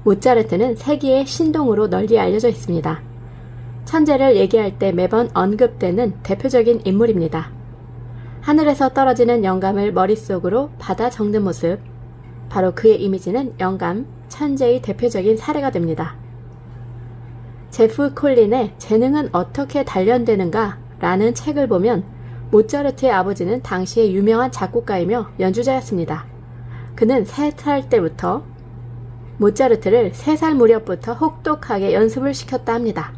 모차르트는 세기의 신동으로 널리 알려져 있습니다. 천재를 얘기할 때 매번 언급되는 대표적인 인물입니다. 하늘에서 떨어지는 영감을 머릿속으로 받아 적는 모습, 바로 그의 이미지는 영감, 천재의 대표적인 사례가 됩니다. 제프 콜린의 재능은 어떻게 단련되는가? 라는 책을 보면 모차르트의 아버지는 당시의 유명한 작곡가이며 연주자였습니다. 그는 3살 때부터 모차르트를 3살 무렵부터 혹독하게 연습을 시켰다 합니다.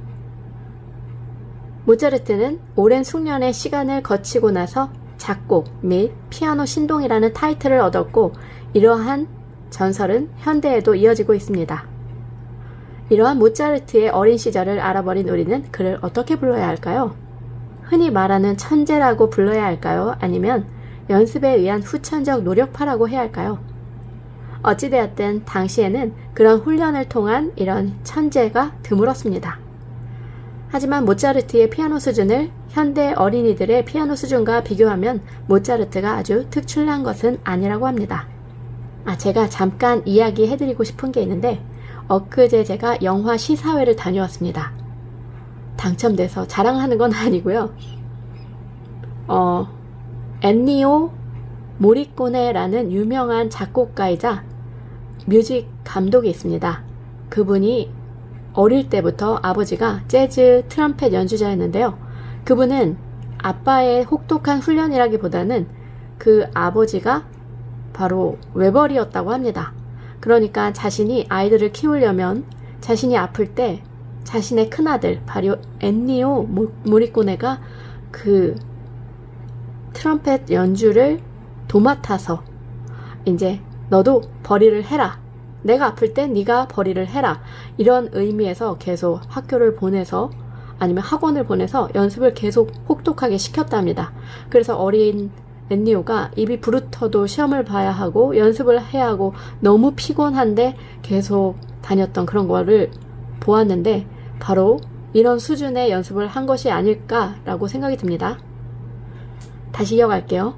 모차르트는 오랜 숙련의 시간을 거치고 나서 작곡 및 피아노 신동이라는 타이틀을 얻었고 이러한 전설은 현대에도 이어지고 있습니다. 이러한 모차르트의 어린 시절을 알아버린 우리는 그를 어떻게 불러야 할까요? 흔히 말하는 천재라고 불러야 할까요? 아니면 연습에 의한 후천적 노력파라고 해야 할까요? 어찌되었든 당시에는 그런 훈련을 통한 이런 천재가 드물었습니다. 하지만 모차르트의 피아노 수준을 현대 어린이들의 피아노 수준과 비교하면 모차르트가 아주 특출난 것은 아니라고 합니다. 제가 잠깐 이야기해드리고 싶은 게 있는데 엊그제 제가 영화 시사회를 다녀왔습니다. 당첨돼서 자랑하는 건 아니고요. 엔니오 모리꼬네라는 유명한 작곡가이자 뮤직 감독이 있습니다. 그분이 어릴 때부터 아버지가 재즈 트럼펫 연주자였는데요. 그분은 아빠의 혹독한 훈련이라기보다는 그 아버지가 바로 외벌이였다고 합니다. 그러니까 자신이 아이들을 키우려면 자신이 아플 때 자신의 큰아들 바로 엔니오 모리꼬네가 그 트럼펫 연주를 도맡아서 이제 너도 벌이를 해라. 내가 아플 땐 네가 벌이를 해라. 이런 의미에서 계속 학교를 보내서 아니면 학원을 보내서 연습을 계속 혹독하게 시켰다 합니다. 그래서 어린 엔니오가 입이 부르터도 시험을 봐야 하고 연습을 해야 하고 너무 피곤한데 계속 다녔던 그런 거를 보았는데 바로 이런 수준의 연습을 한 것이 아닐까라고 생각이 듭니다. 다시 이어갈게요.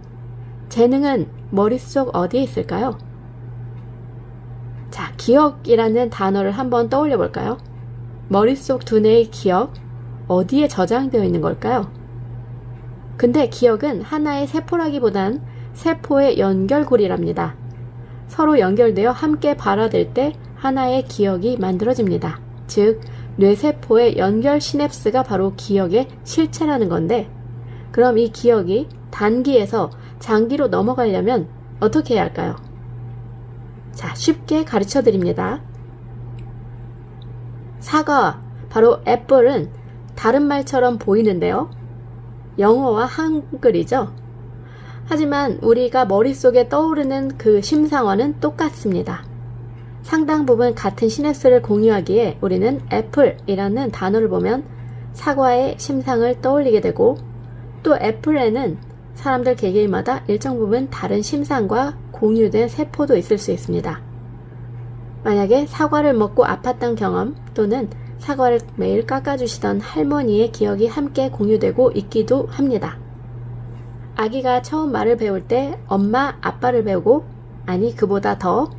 재능은 머릿속 어디에 있을까요? 자, 기억이라는 단어를 한번 떠올려 볼까요? 머릿속 두뇌의 기억, 어디에 저장되어 있는 걸까요? 근데 기억은 하나의 세포라기보단 세포의 연결고리랍니다. 서로 연결되어 함께 발화될 때 하나의 기억이 만들어집니다. 즉, 뇌세포의 연결 시냅스가 바로 기억의 실체라는 건데, 그럼 이 기억이 단기에서 장기로 넘어가려면 어떻게 해야 할까요? 자, 쉽게 가르쳐 드립니다. 사과, 바로 애플은 다른 말처럼 보이는데요. 영어와 한글이죠. 하지만 우리가 머릿속에 떠오르는 그 심상어는 똑같습니다. 상당 부분 같은 시냅스를 공유하기에 우리는 애플이라는 단어를 보면 사과의 심상을 떠올리게 되고 또 애플에는 사람들 개개인마다 일정 부분 다른 심상과 공유된 세포도 있을 수 있습니다. 만약에 사과를 먹고 아팠던 경험 또는 사과를 매일 깎아주시던 할머니의 기억이 함께 공유되고 있기도 합니다. 아기가 처음 말을 배울 때 엄마, 아빠를 배우고 아니 그보다 더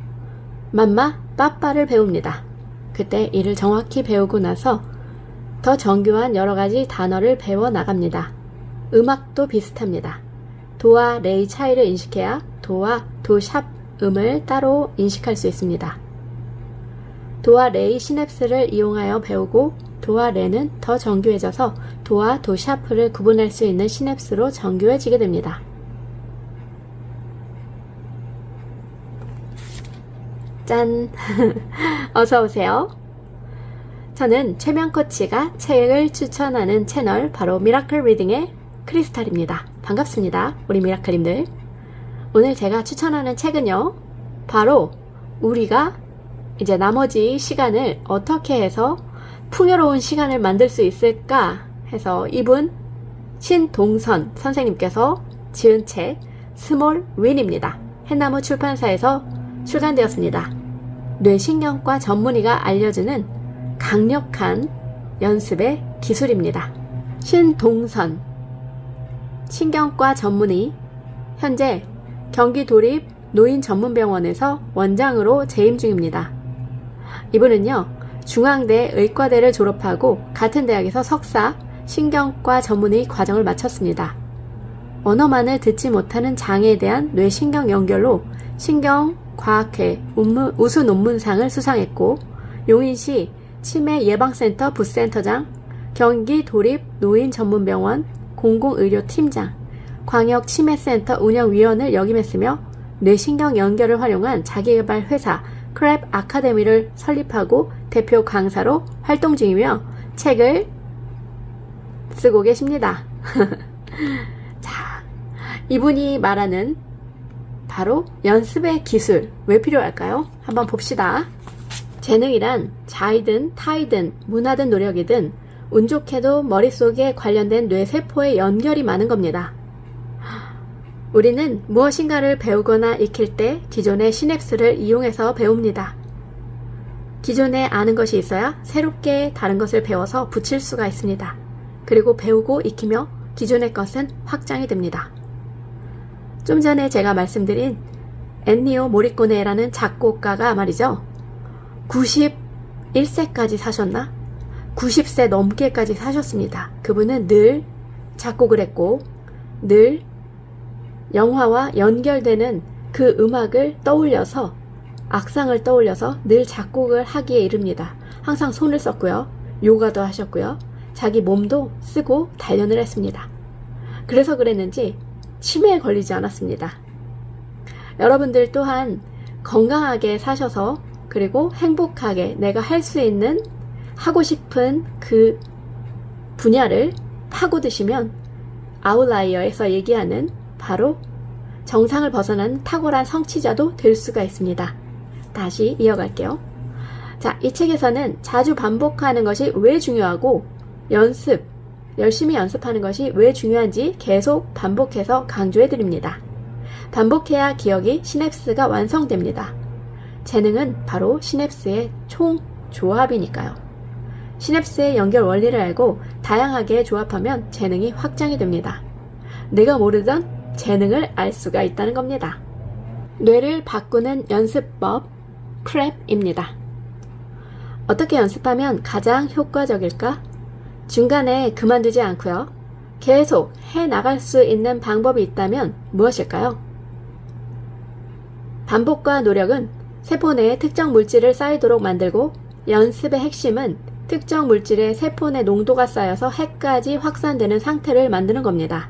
맘마, 빠빠를 배웁니다. 그때 이를 정확히 배우고 나서 더 정교한 여러가지 단어를 배워 나갑니다. 음악도 비슷합니다. 도와 레의 차이를 인식해야 도와 도 샵 음을 따로 인식할 수 있습니다. 도와 레의 시냅스를 이용하여 배우고 도와 레는 더 정교해져서 도와 도 샤프를 구분할 수 있는 시냅스로 정교해지게 됩니다. 짠! 어서오세요. 저는 최명 코치가 책을 추천하는 채널 바로 미라클 리딩의 크리스탈입니다. 반갑습니다. 우리 미라클님들. 오늘 제가 추천하는 책은요. 바로 우리가 이제 나머지 시간을 어떻게 해서 풍요로운 시간을 만들 수 있을까 해서 이분 신동선 선생님께서 지은 책 스몰 윈입니다. 해나무 출판사에서 출간되었습니다. 뇌신경과 전문의가 알려주는 강력한 연습의 기술입니다. 신동선 신경과 전문의, 현재 경기도립 노인전문병원에서 원장으로 재임 중입니다. 이분은요, 중앙대 의과대를 졸업하고 같은 대학에서 석사, 신경과 전문의 과정을 마쳤습니다. 언어만을 듣지 못하는 장애에 대한 뇌신경 연결로 신경과학회 우수 논문상을 수상했고, 용인시 치매 예방센터 부센터장, 경기 도립 노인전문병원 공공의료팀장, 광역치매센터 운영위원을 역임했으며 뇌신경 연결을 활용한 자기개발 회사 크랩 아카데미를 설립하고 대표 강사로 활동 중이며 책을 쓰고 계십니다. 자, 이분이 말하는 바로 연습의 기술, 왜 필요할까요? 한번 봅시다. 재능이란 자이든 타이든 문화든 노력이든 운 좋게도 머릿속에 관련된 뇌세포의 연결이 많은 겁니다. 우리는 무엇인가를 배우거나 익힐 때 기존의 시냅스를 이용해서 배웁니다. 기존에 아는 것이 있어야 새롭게 다른 것을 배워서 붙일 수가 있습니다. 그리고 배우고 익히며 기존의 것은 확장이 됩니다. 좀 전에 제가 말씀드린 엔니오 모리코네라는 작곡가가 말이죠. 91세까지 사셨나? 90세 넘게까지 사셨습니다. 그분은 늘 작곡을 했고 늘 영화와 연결되는 그 음악을 떠올려서 악상을 떠올려서 늘 작곡을 하기에 이릅니다. 항상 손을 썼고요. 요가도 하셨고요. 자기 몸도 쓰고 단련을 했습니다. 그래서 그랬는지 치매에 걸리지 않았습니다. 여러분들 또한 건강하게 사셔서 그리고 행복하게 내가 할 수 있는 하고 싶은 그 분야를 파고드시면 아웃라이어에서 얘기하는 바로 정상을 벗어난 탁월한 성취자도 될 수가 있습니다. 다시 이어갈게요. 자, 이 책에서는 자주 반복하는 것이 왜 중요하고 열심히 연습하는 것이 왜 중요한지 계속 반복해서 강조해 드립니다. 반복해야 기억이 시냅스가 완성됩니다. 재능은 바로 시냅스의 총조합이니까요. 시냅스의 연결 원리를 알고 다양하게 조합하면 재능이 확장이 됩니다. 내가 모르던 재능을 알 수가 있다는 겁니다. 뇌를 바꾸는 연습법 크랩입니다. 어떻게 연습하면 가장 효과적일까? 중간에 그만두지 않고요. 계속 해나갈 수 있는 방법이 있다면 무엇일까요? 반복과 노력은 세포 내에 특정 물질을 쌓이도록 만들고 연습의 핵심은 특정 물질의 세포 내 농도가 쌓여서 핵까지 확산되는 상태를 만드는 겁니다.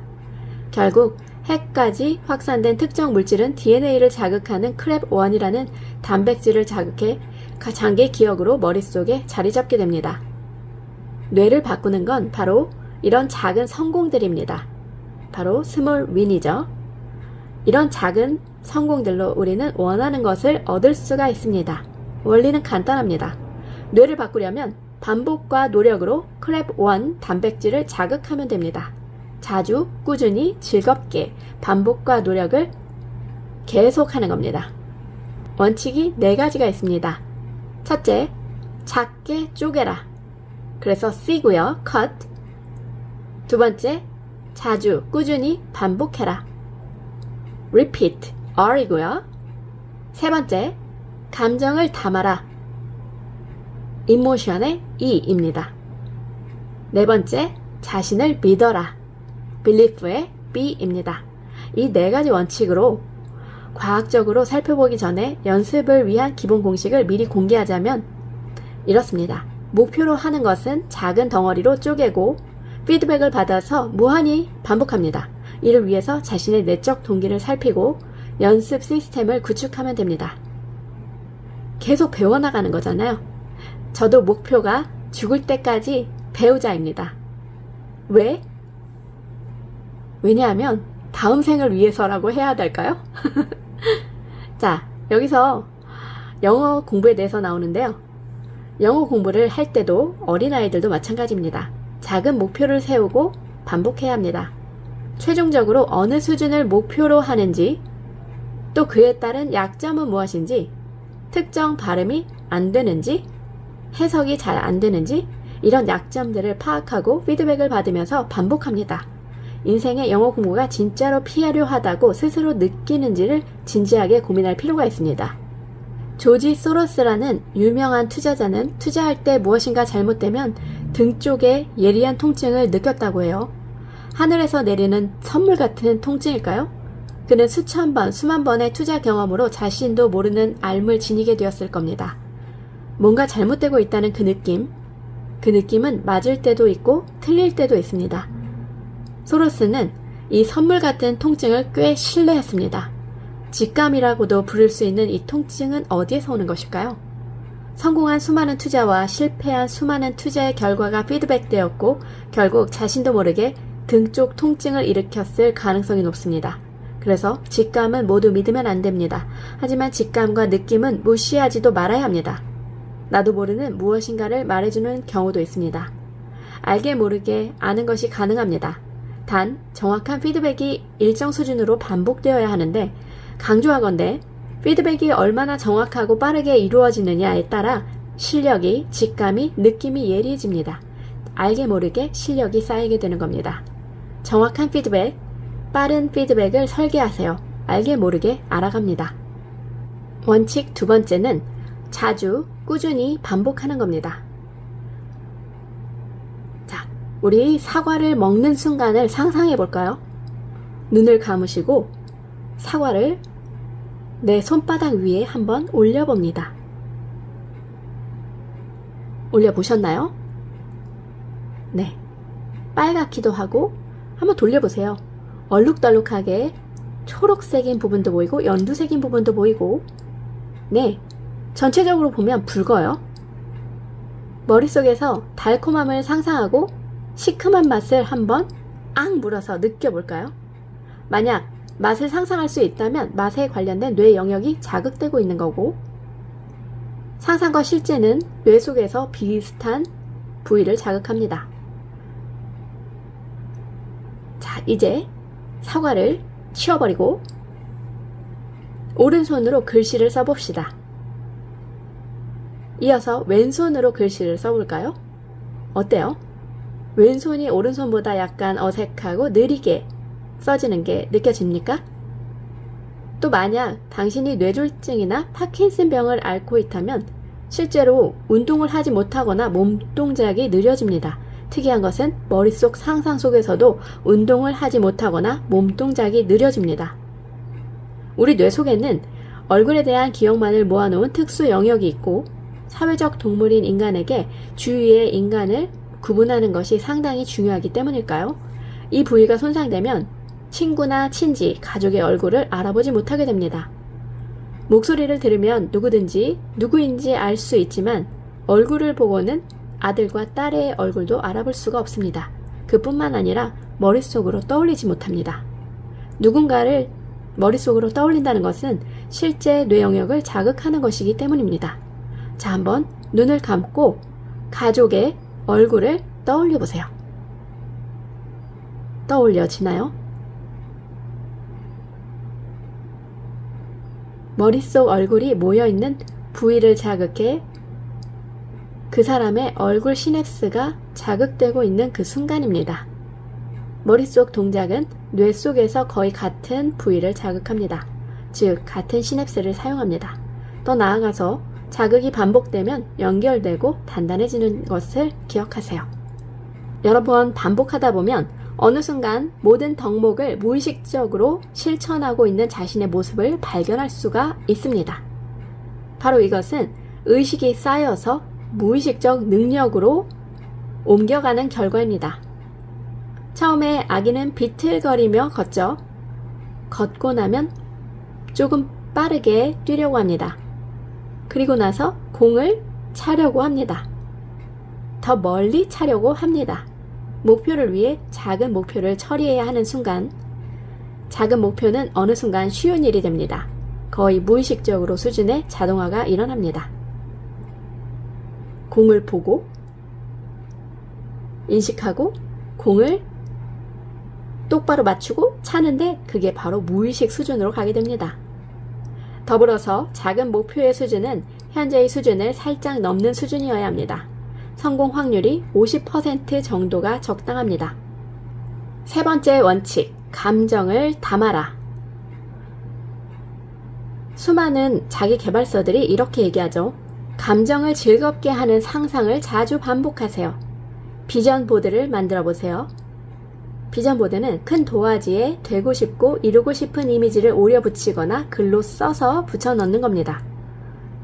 결국 핵까지 확산된 특정 물질은 DNA를 자극하는 크랩1이라는 단백질을 자극해 장기 기억으로 머릿속에 자리 잡게 됩니다. 뇌를 바꾸는 건 바로 이런 작은 성공들입니다. 바로 스몰 윈이죠. 이런 작은 성공들로 우리는 원하는 것을 얻을 수가 있습니다. 원리는 간단합니다. 뇌를 바꾸려면 반복과 노력으로 크랩1 단백질을 자극하면 됩니다. 자주, 꾸준히, 즐겁게 반복과 노력을 계속하는 겁니다. 원칙이 4가지가 있습니다. 첫째, 작게 쪼개라. 그래서 C고요. cut. 두 번째, 자주, 꾸준히 반복해라. repeat. R이고요. 세 번째, 감정을 담아라. emotion의 E입니다. 네 번째, 자신을 믿어라. belief의 B입니다. 이 4가지 원칙으로 과학적으로 살펴보기 전에 연습을 위한 기본 공식을 미리 공개하자면 이렇습니다. 목표로 하는 것은 작은 덩어리로 쪼개고 피드백을 받아서 무한히 반복합니다. 이를 위해서 자신의 내적 동기를 살피고 연습 시스템을 구축하면 됩니다. 계속 배워나가는 거잖아요. 저도 목표가 죽을 때까지 배우자입니다. 왜? 왜냐하면 다음 생을 위해서라고 해야 될까요? 자, 여기서 영어 공부에 대해서 나오는데요. 영어 공부를 할 때도 어린아이들도 마찬가지입니다. 작은 목표를 세우고 반복해야 합니다. 최종적으로 어느 수준을 목표로 하는지, 또 그에 따른 약점은 무엇인지, 특정 발음이 안 되는지, 해석이 잘 안 되는지, 이런 약점들을 파악하고 피드백을 받으면서 반복합니다. 인생의 영어 공부가 진짜로 필요하다고 스스로 느끼는지를 진지하게 고민할 필요가 있습니다. 조지 소로스라는 유명한 투자자는 투자할 때 무엇인가 잘못되면 등 쪽에 예리한 통증을 느꼈다고 해요. 하늘에서 내리는 선물 같은 통증일까요? 그는 수천 번, 수만 번의 투자 경험으로 자신도 모르는 앓을 지니게 되었을 겁니다. 뭔가 잘못되고 있다는 그 느낌은 맞을 때도 있고 틀릴 때도 있습니다. 소로스는 이 선물 같은 통증을 꽤 신뢰했습니다. 직감이라고도 부를 수 있는 이 통증은 어디에서 오는 것일까요? 성공한 수많은 투자와 실패한 수많은 투자의 결과가 피드백되었고 결국 자신도 모르게 등 쪽 통증을 일으켰을 가능성이 높습니다. 그래서 직감은 모두 믿으면 안 됩니다. 하지만 직감과 느낌은 무시하지도 말아야 합니다. 나도 모르는 무엇인가를 말해주는 경우도 있습니다. 알게 모르게 아는 것이 가능합니다. 단 정확한 피드백이 일정 수준으로 반복되어야 하는데 강조하건대 피드백이 얼마나 정확하고 빠르게 이루어지느냐에 따라 실력이, 직감이, 느낌이 예리해집니다. 알게 모르게 실력이 쌓이게 되는 겁니다. 정확한 피드백, 빠른 피드백을 설계하세요. 알게 모르게 알아갑니다. 원칙 두 번째는 자주, 꾸준히 반복하는 겁니다. 자, 우리 사과를 먹는 순간을 상상해 볼까요? 눈을 감으시고 사과를 내 손바닥 위에 한번 올려봅니다. 올려보셨나요? 네. 빨갛기도 하고 한번 돌려보세요. 얼룩덜룩하게 초록색인 부분도 보이고 연두색인 부분도 보이고 네. 전체적으로 보면 붉어요. 머릿속에서 달콤함을 상상하고 시큼한 맛을 한번 물어서 느껴볼까요? 만약 맛을 상상할 수 있다면 맛에 관련된 뇌 영역이 자극되고 있는 거고 상상과 실제는 뇌 속에서 비슷한 부위를 자극합니다. 자, 이제 사과를 치워버리고 오른손으로 글씨를 써봅시다. 이어서 왼손으로 글씨를 써볼까요? 어때요? 왼손이 오른손보다 약간 어색하고 느리게 써지는 게 느껴집니까? 또 만약 당신이 뇌졸중이나 파킨슨병을 앓고 있다면 실제로 운동을 하지 못하거나 몸 동작이 느려집니다. 특이한 것은 머릿속 상상 속에서도 운동을 하지 못하거나 몸 동작이 느려집니다. 우리 뇌 속에는 얼굴에 대한 기억만을 모아놓은 특수 영역이 있고 사회적 동물인 인간에게 주위의 인간을 구분하는 것이 상당히 중요하기 때문일까요? 이 부위가 손상되면 친구나 친지, 가족의 얼굴을 알아보지 못하게 됩니다. 목소리를 들으면 누구든지 누구인지 알 수 있지만 얼굴을 보고는 아들과 딸의 얼굴도 알아볼 수가 없습니다. 그뿐만 아니라 머릿속으로 떠올리지 못합니다. 누군가를 머릿속으로 떠올린다는 것은 실제 뇌 영역을 자극하는 것이기 때문입니다. 자, 한번 눈을 감고 가족의 얼굴을 떠올려 보세요. 떠올려지나요? 머릿속 얼굴이 모여있는 부위를 자극해 그 사람의 얼굴 시냅스가 자극되고 있는 그 순간입니다. 머릿속 동작은 뇌 속에서 거의 같은 부위를 자극합니다. 즉, 같은 시냅스를 사용합니다. 더 나아가서 자극이 반복되면 연결되고 단단해지는 것을 기억하세요. 여러 번 반복하다 보면 어느 순간 모든 덕목을 무의식적으로 실천하고 있는 자신의 모습을 발견할 수가 있습니다. 바로 이것은 의식이 쌓여서 무의식적 능력으로 옮겨가는 결과입니다. 처음에 아기는 비틀거리며 걷죠. 걷고 나면 조금 빠르게 뛰려고 합니다. 그리고 나서 공을 차려고 합니다. 더 멀리 차려고 합니다. 목표를 위해 작은 목표를 처리해야 하는 순간, 작은 목표는 어느 순간 쉬운 일이 됩니다. 거의 무의식적으로 수준의 자동화가 일어납니다. 공을 보고, 인식하고, 공을 똑바로 맞추고 차는데 그게 바로 무의식 수준으로 가게 됩니다. 더불어서 작은 목표의 수준은 현재의 수준을 살짝 넘는 수준이어야 합니다. 성공 확률이 50% 정도가 적당합니다. 세 번째 원칙, 감정을 담아라. 수많은 자기 개발서들이 이렇게 얘기하죠. 감정을 즐겁게 하는 상상을 자주 반복하세요. 비전 보드를 만들어 보세요. 비전 보드는 큰 도화지에 되고 싶고 이루고 싶은 이미지를 오려 붙이거나 글로 써서 붙여 넣는 겁니다.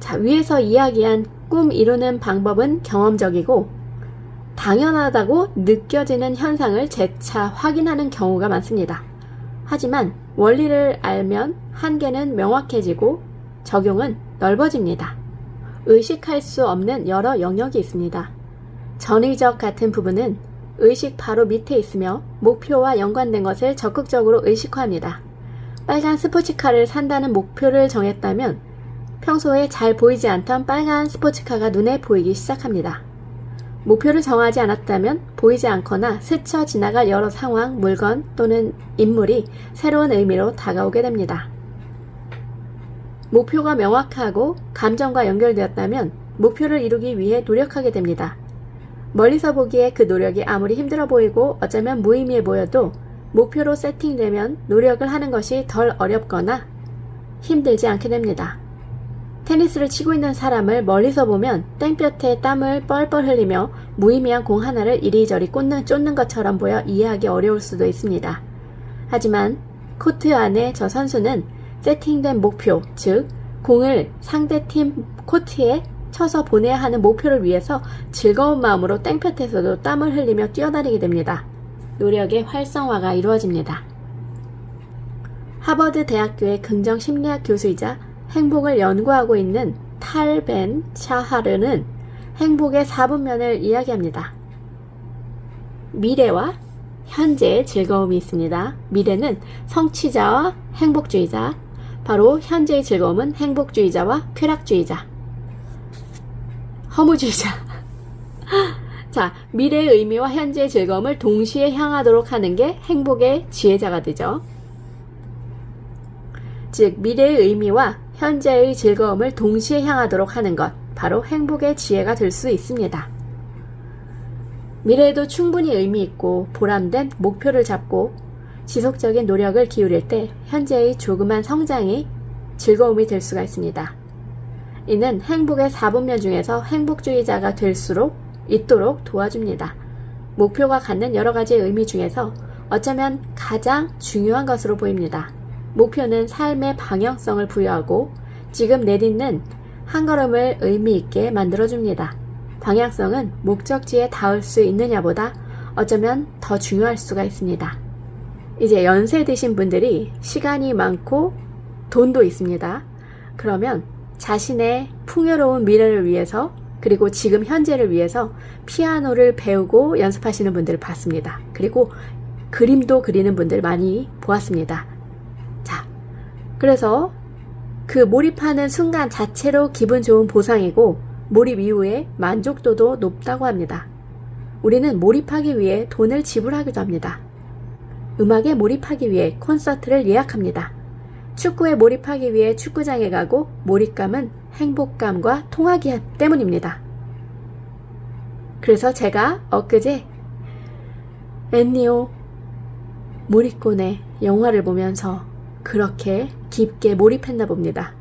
자, 위에서 이야기한 꿈 이루는 방법은 경험적이고 당연하다고 느껴지는 현상을 재차 확인하는 경우가 많습니다. 하지만 원리를 알면 한계는 명확해지고 적용은 넓어집니다. 의식할 수 없는 여러 영역이 있습니다. 전의적 같은 부분은 의식 바로 밑에 있으며 목표와 연관된 것을 적극적으로 의식화합니다. 빨간 스포츠카를 산다는 목표를 정했다면 평소에 잘 보이지 않던 빨간 스포츠카가 눈에 보이기 시작합니다. 목표를 정하지 않았다면 보이지 않거나 스쳐 지나갈 여러 상황, 물건 또는 인물이 새로운 의미로 다가오게 됩니다. 목표가 명확하고 감정과 연결되었다면 목표를 이루기 위해 노력하게 됩니다. 멀리서 보기에 그 노력이 아무리 힘들어 보이고 어쩌면 무의미해 보여도 목표로 세팅되면 노력을 하는 것이 덜 어렵거나 힘들지 않게 됩니다. 테니스를 치고 있는 사람을 멀리서 보면 땡볕에 땀을 뻘뻘 흘리며 무의미한 공 하나를 이리저리 쫓는 것처럼 보여 이해하기 어려울 수도 있습니다. 하지만 코트 안에 저 선수는 세팅된 목표, 즉 공을 상대팀 코트에 쳐서 보내야 하는 목표를 위해서 즐거운 마음으로 땡볕에서도 땀을 흘리며 뛰어다니게 됩니다. 노력의 활성화가 이루어집니다. 하버드 대학교의 긍정 심리학 교수이자 행복을 연구하고 있는 탈 벤 샤하르는 행복의 4분면을 이야기합니다. 미래와 현재의 즐거움이 있습니다. 미래는 성취자와 행복주의자, 바로 현재의 즐거움은 행복주의자와 쾌락주의자, 허무주의자. 자, 미래의 의미와 현재의 즐거움을 동시에 향하도록 하는 게 행복의 지혜자가 되죠. 즉, 미래의 의미와 현재의 즐거움을 동시에 향하도록 하는 것, 바로 행복의 지혜가 될 수 있습니다. 미래에도 충분히 의미 있고 보람된 목표를 잡고 지속적인 노력을 기울일 때 현재의 조그만 성장이 즐거움이 될 수가 있습니다. 이는 행복의 4분면 중에서 행복주의자가 있도록 도와줍니다. 목표가 갖는 여러 가지 의미 중에서 어쩌면 가장 중요한 것으로 보입니다. 목표는 삶의 방향성을 부여하고 지금 내딛는 한 걸음을 의미 있게 만들어줍니다. 방향성은 목적지에 닿을 수 있느냐보다 어쩌면 더 중요할 수가 있습니다. 이제 연세 드신 분들이 시간이 많고 돈도 있습니다. 그러면 자신의 풍요로운 미래를 위해서 그리고 지금 현재를 위해서 피아노를 배우고 연습하시는 분들을 봤습니다. 그리고 그림도 그리는 분들 많이 보았습니다. 자, 그래서 그 몰입하는 순간 자체로 기분 좋은 보상이고 몰입 이후에 만족도도 높다고 합니다. 우리는 몰입하기 위해 돈을 지불하기도 합니다. 음악에 몰입하기 위해 콘서트를 예약합니다. 축구에 몰입하기 위해 축구장에 가고 몰입감은 행복감과 통하기 때문입니다. 그래서 제가 엊그제 엔니오 모리꼬네 영화를 보면서 그렇게 깊게 몰입했나 봅니다.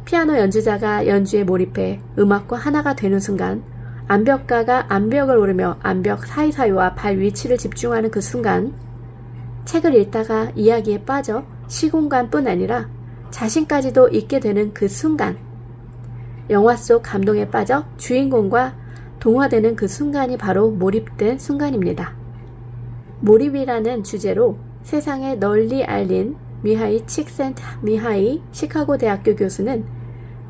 피아노 연주자가 연주에 몰입해 음악과 하나가 되는 순간, 암벽가가 암벽을 오르며 암벽 사이사이와 발 위치를 집중하는 그 순간, 책을 읽다가 이야기에 빠져 시공간뿐 아니라 자신까지도 잊게 되는 그 순간, 영화 속 감동에 빠져 주인공과 동화되는 그 순간이 바로 몰입된 순간입니다. 몰입이라는 주제로 세상에 널리 알린 미하이 칙센트미하이 시카고 대학교 교수는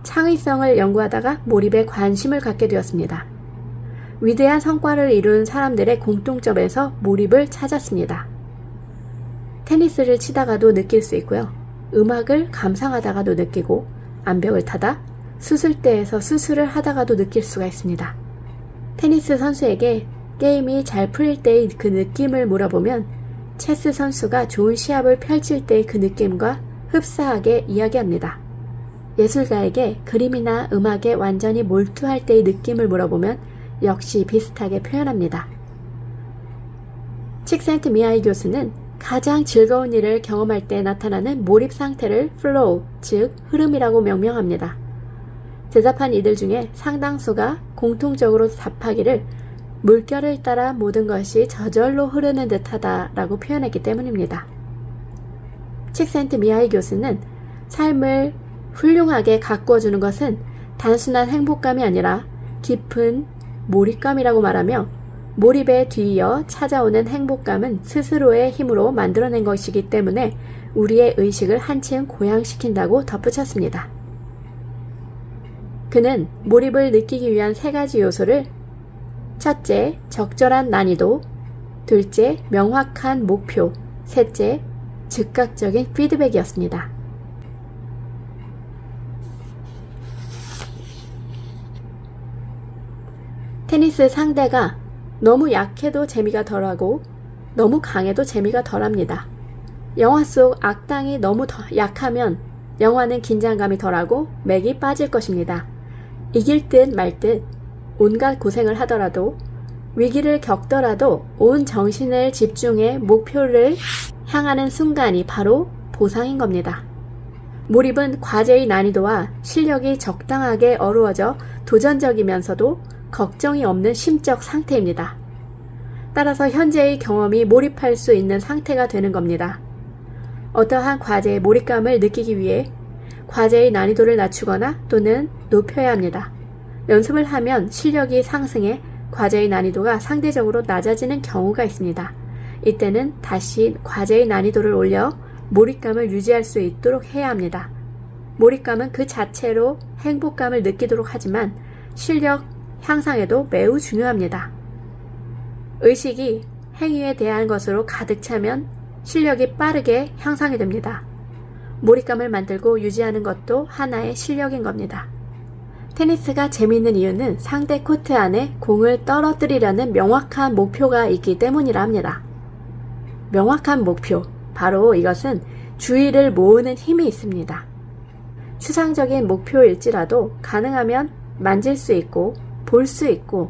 창의성을 연구하다가 몰입에 관심을 갖게 되었습니다. 위대한 성과를 이룬 사람들의 공통점에서 몰입을 찾았습니다. 테니스를 치다가도 느낄 수 있고요. 음악을 감상하다가도 느끼고 암벽을 타다 수술대에서 수술을 하다가도 느낄 수가 있습니다. 테니스 선수에게 게임이 잘 풀릴 때의 그 느낌을 물어보면 체스 선수가 좋은 시합을 펼칠 때의 그 느낌과 흡사하게 이야기합니다. 예술가에게 그림이나 음악에 완전히 몰두할 때의 느낌을 물어보면 역시 비슷하게 표현합니다. 칙센트미하이 교수는 가장 즐거운 일을 경험할 때 나타나는 몰입 상태를 flow, 즉 흐름이라고 명명합니다. 대답한 이들 중에 상당수가 공통적으로 답하기를 물결을 따라 모든 것이 저절로 흐르는 듯하다 라고 표현했기 때문입니다. 칙센트 미하이 교수는 삶을 훌륭하게 가꾸어주는 것은 단순한 행복감이 아니라 깊은 몰입감이라고 말하며 몰입에 뒤이어 찾아오는 행복감은 스스로의 힘으로 만들어낸 것이기 때문에 우리의 의식을 한층 고양시킨다고 덧붙였습니다. 그는 몰입을 느끼기 위한 3가지 요소를 첫째, 적절한 난이도, 둘째, 명확한 목표, 셋째, 즉각적인 피드백이었습니다. 테니스 상대가 너무 약해도 재미가 덜하고 너무 강해도 재미가 덜합니다. 영화 속 악당이 너무 약하면 영화는 긴장감이 덜하고 맥이 빠질 것입니다. 이길 듯 말 듯 온갖 고생을 하더라도 위기를 겪더라도 온 정신을 집중해 목표를 향하는 순간이 바로 보상인 겁니다. 몰입은 과제의 난이도와 실력이 적당하게 어우러져 도전적이면서도 걱정이 없는 심적 상태입니다. 따라서 현재의 경험이 몰입할 수 있는 상태가 되는 겁니다. 어떠한 과제의 몰입감을 느끼기 위해 과제의 난이도를 낮추거나 또는 높여야 합니다. 연습을 하면 실력이 상승해 과제의 난이도가 상대적으로 낮아지는 경우가 있습니다. 이때는 다시 과제의 난이도를 올려 몰입감을 유지할 수 있도록 해야 합니다. 몰입감은 그 자체로 행복감을 느끼도록 하지만 실력 향상에도 매우 중요합니다. 의식이 행위에 대한 것으로 가득 차면 실력이 빠르게 향상이 됩니다. 몰입감을 만들고 유지하는 것도 하나의 실력인 겁니다. 테니스가 재미있는 이유는 상대 코트 안에 공을 떨어뜨리려는 명확한 목표가 있기 때문이라 합니다. 명확한 목표, 바로 이것은 주의를 모으는 힘이 있습니다. 추상적인 목표일지라도 가능하면 만질 수 있고 볼 수 있고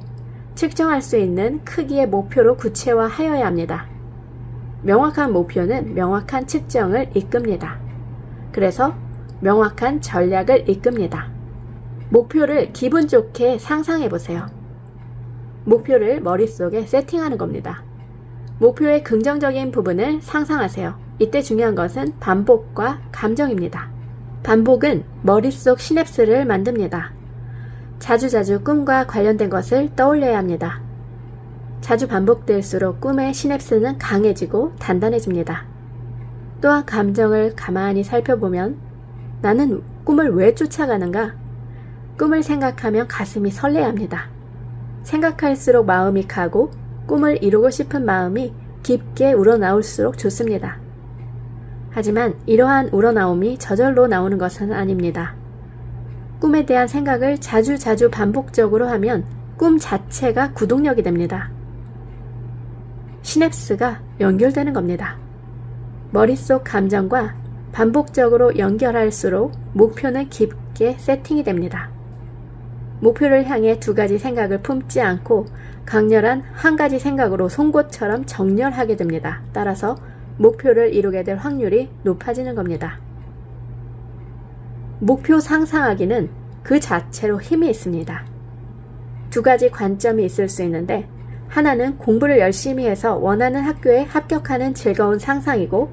측정할 수 있는 크기의 목표로 구체화하여야 합니다. 명확한 목표는 명확한 측정을 이끕니다. 그래서 명확한 전략을 이끕니다. 목표를 기분 좋게 상상해 보세요. 목표를 머릿속에 세팅하는 겁니다. 목표의 긍정적인 부분을 상상하세요. 이때 중요한 것은 반복과 감정입니다. 반복은 머릿속 시냅스를 만듭니다. 자주자주 꿈과 관련된 것을 떠올려야 합니다. 자주 반복될수록 꿈의 시냅스는 강해지고 단단해집니다. 또한 감정을 가만히 살펴보면 나는 꿈을 왜 쫓아가는가? 꿈을 생각하면 가슴이 설레야 합니다. 생각할수록 마음이 가고 꿈을 이루고 싶은 마음이 깊게 우러나올수록 좋습니다. 하지만 이러한 우러나옴이 저절로 나오는 것은 아닙니다. 꿈에 대한 생각을 자주 반복적으로 하면 꿈 자체가 구동력이 됩니다. 시냅스가 연결되는 겁니다. 머릿속 감정과 반복적으로 연결할수록 목표는 깊게 세팅이 됩니다. 목표를 향해 2가지 생각을 품지 않고 강렬한 한 가지 생각으로 송곳처럼 정렬하게 됩니다. 따라서 목표를 이루게 될 확률이 높아지는 겁니다. 목표 상상하기는 그 자체로 힘이 있습니다. 2가지 관점이 있을 수 있는데 하나는 공부를 열심히 해서 원하는 학교에 합격하는 즐거운 상상이고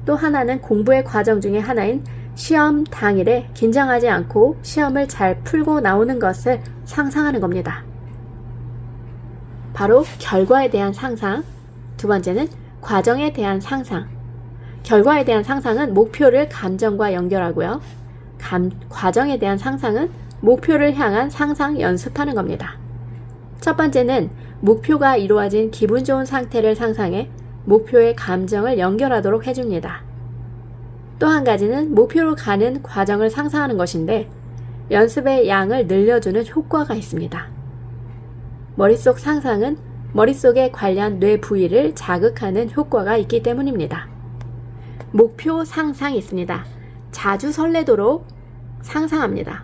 또 하나는 공부의 과정 중에 하나인 시험 당일에 긴장하지 않고 시험을 잘 풀고 나오는 것을 상상하는 겁니다. 바로 결과에 대한 상상, 2번째는 과정에 대한 상상. 결과에 대한 상상은 목표를 감정과 연결하고요. 과정에 대한 상상은 목표를 향한 상상 연습하는 겁니다. 첫 번째는 목표가 이루어진 기분 좋은 상태를 상상해 목표의 감정을 연결하도록 해줍니다. 또 한 가지는 목표로 가는 과정을 상상하는 것인데 연습의 양을 늘려주는 효과가 있습니다. 머릿속 상상은 머릿속에 관련 뇌 부위를 자극하는 효과가 있기 때문입니다. 목표 상상이 있습니다. 자주 설레도록 상상합니다.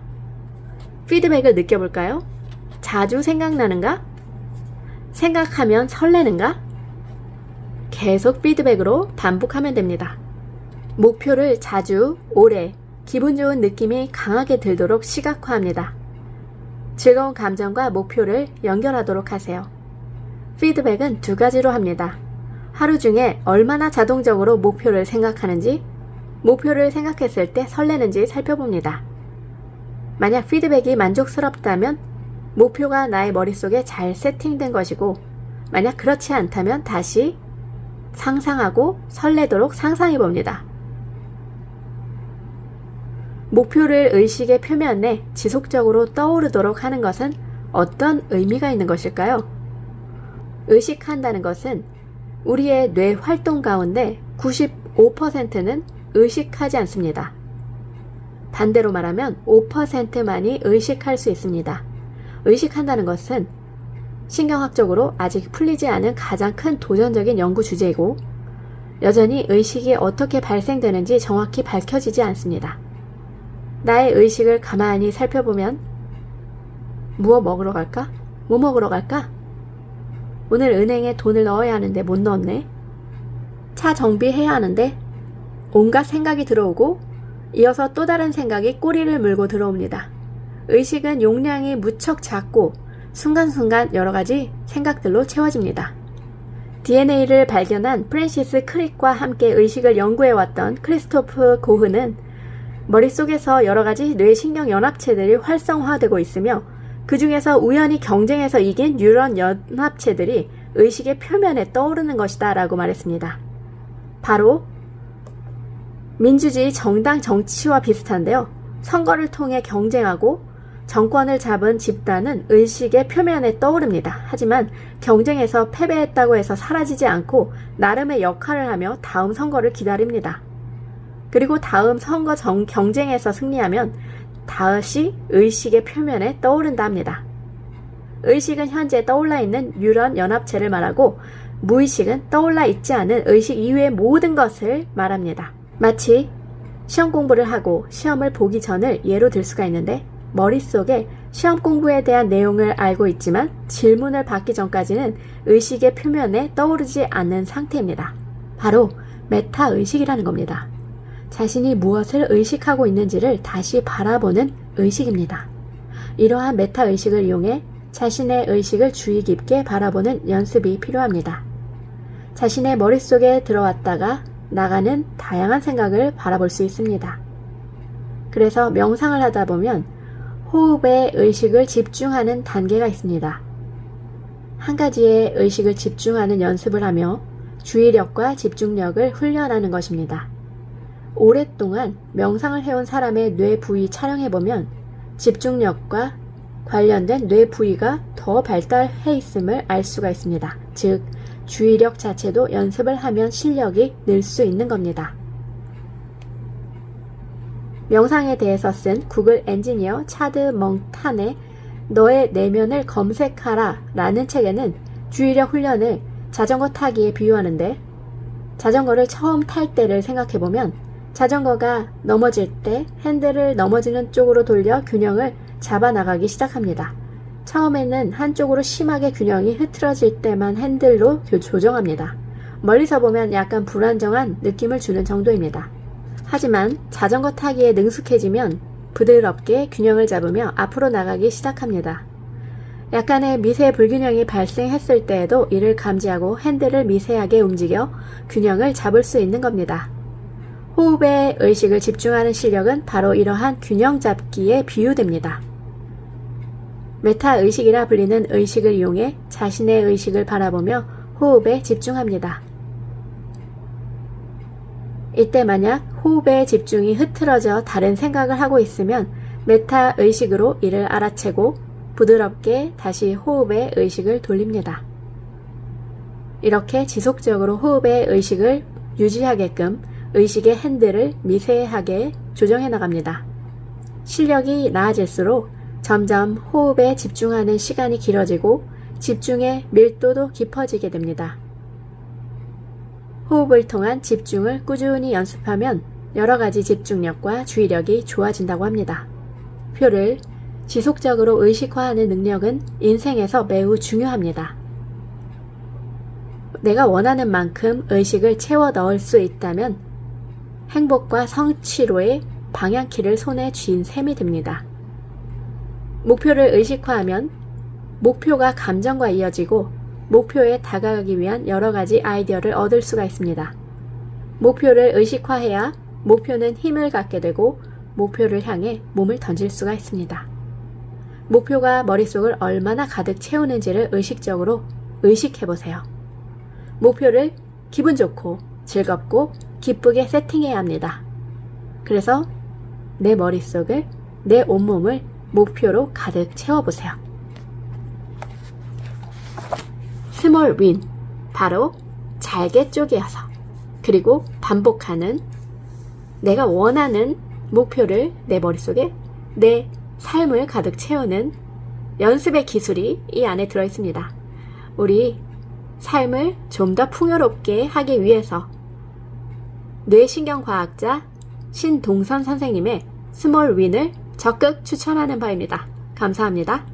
피드백을 느껴볼까요? 자주 생각나는가? 생각하면 설레는가? 계속 피드백으로 반복하면 됩니다. 목표를 자주, 오래, 기분 좋은 느낌이 강하게 들도록 시각화합니다. 즐거운 감정과 목표를 연결하도록 하세요. 피드백은 두 가지로 합니다. 하루 중에 얼마나 자동적으로 목표를 생각하는지, 목표를 생각했을 때 설레는지 살펴봅니다. 만약 피드백이 만족스럽다면 목표가 나의 머릿속에 잘 세팅된 것이고, 만약 그렇지 않다면 다시 상상하고 설레도록 상상해봅니다. 목표를 의식의 표면에 지속적으로 떠오르도록 하는 것은 어떤 의미가 있는 것일까요? 의식한다는 것은 우리의 뇌 활동 가운데 95%는 의식하지 않습니다. 반대로 말하면 5%만이 의식할 수 있습니다. 의식한다는 것은 신경학적으로 아직 풀리지 않은 가장 큰 도전적인 연구 주제이고, 여전히 의식이 어떻게 발생되는지 정확히 밝혀지지 않습니다. 나의 의식을 가만히 살펴보면 무엇 먹으러 갈까? 뭐 먹으러 갈까? 오늘 은행에 돈을 넣어야 하는데 못 넣었네. 차 정비해야 하는데 온갖 생각이 들어오고 이어서 또 다른 생각이 꼬리를 물고 들어옵니다. 의식은 용량이 무척 작고 순간순간 여러 가지 생각들로 채워집니다. DNA를 발견한 프랜시스 크릭과 함께 의식을 연구해왔던 크리스토프 고흐는 머릿속에서 여러 가지 뇌신경 연합체들이 활성화되고 있으며, 그 중에서 우연히 경쟁에서 이긴 뉴런 연합체들이 의식의 표면에 떠오르는 것이다 라고 말했습니다. 바로 민주주의 정당 정치와 비슷한데요. 선거를 통해 경쟁하고 정권을 잡은 집단은 의식의 표면에 떠오릅니다. 하지만 경쟁에서 패배했다고 해서 사라지지 않고 나름의 역할을 하며 다음 선거를 기다립니다. 그리고 다음 선거 경쟁에서 승리하면 다시 의식의 표면에 떠오른다 합니다. 의식은 현재 떠올라 있는 뉴런 연합체를 말하고, 무의식은 떠올라 있지 않은 의식 이외의 모든 것을 말합니다. 마치 시험 공부를 하고 시험을 보기 전을 예로 들 수가 있는데, 머릿속에 시험 공부에 대한 내용을 알고 있지만 질문을 받기 전까지는 의식의 표면에 떠오르지 않는 상태입니다. 바로 메타의식이라는 겁니다. 자신이 무엇을 의식하고 있는지를 다시 바라보는 의식입니다. 이러한 메타의식을 이용해 자신의 의식을 주의 깊게 바라보는 연습이 필요합니다. 자신의 머릿속에 들어왔다가 나가는 다양한 생각을 바라볼 수 있습니다. 그래서 명상을 하다 보면 호흡에 의식을 집중하는 단계가 있습니다. 한 가지에 의식을 집중하는 연습을 하며 주의력과 집중력을 훈련하는 것입니다. 오랫동안 명상을 해온 사람의 뇌 부위 촬영해보면 집중력과 관련된 뇌 부위가 더 발달해 있음을 알 수가 있습니다. 즉, 주의력 자체도 연습을 하면 실력이 늘 수 있는 겁니다. 명상에 대해서 쓴 구글 엔지니어 차드 멍탄의 너의 내면을 검색하라 라는 책에는 주의력 훈련을 자전거 타기에 비유하는데, 자전거를 처음 탈 때를 생각해보면 자전거가 넘어질 때 핸들을 넘어지는 쪽으로 돌려 균형을 잡아 나가기 시작합니다. 처음에는 한쪽으로 심하게 균형이 흐트러질 때만 핸들로 조정합니다. 멀리서 보면 약간 불안정한 느낌을 주는 정도입니다. 하지만 자전거 타기에 능숙해지면 부드럽게 균형을 잡으며 앞으로 나가기 시작합니다. 약간의 미세 불균형이 발생했을 때에도 이를 감지하고 핸들을 미세하게 움직여 균형을 잡을 수 있는 겁니다. 호흡에 의식을 집중하는 실력은 바로 이러한 균형 잡기에 비유됩니다. 메타의식이라 불리는 의식을 이용해 자신의 의식을 바라보며 호흡에 집중합니다. 이때 만약 호흡에 집중이 흐트러져 다른 생각을 하고 있으면 메타의식으로 이를 알아채고 부드럽게 다시 호흡에 의식을 돌립니다. 이렇게 지속적으로 호흡에 의식을 유지하게끔 의식의 핸들을 미세하게 조정해 나갑니다. 실력이 나아질수록 점점 호흡에 집중하는 시간이 길어지고 집중의 밀도도 깊어지게 됩니다. 호흡을 통한 집중을 꾸준히 연습하면 여러 가지 집중력과 주의력이 좋아진다고 합니다. 표를 지속적으로 의식화하는 능력은 인생에서 매우 중요합니다. 내가 원하는 만큼 의식을 채워 넣을 수 있다면 행복과 성취로의 방향키를 손에 쥔 셈이 됩니다. 목표를 의식화하면 목표가 감정과 이어지고 목표에 다가가기 위한 여러 가지 아이디어를 얻을 수가 있습니다. 목표를 의식화해야 목표는 힘을 갖게 되고 목표를 향해 몸을 던질 수가 있습니다. 목표가 머릿속을 얼마나 가득 채우는지를 의식적으로 의식해보세요. 목표를 기분 좋고 즐겁고 기쁘게 세팅해야 합니다. 그래서 내 머릿속을, 내 온몸을 목표로 가득 채워보세요. 스몰 윈, 바로 잘게 쪼개어서 그리고 반복하는 내가 원하는 목표를 내 머릿속에 내 삶을 가득 채우는 연습의 기술이 이 안에 들어있습니다. 우리 삶을 좀 더 풍요롭게 하기 위해서 뇌신경과학자 신동선 선생님의 스몰 윈을 적극 추천하는 바입니다. 감사합니다.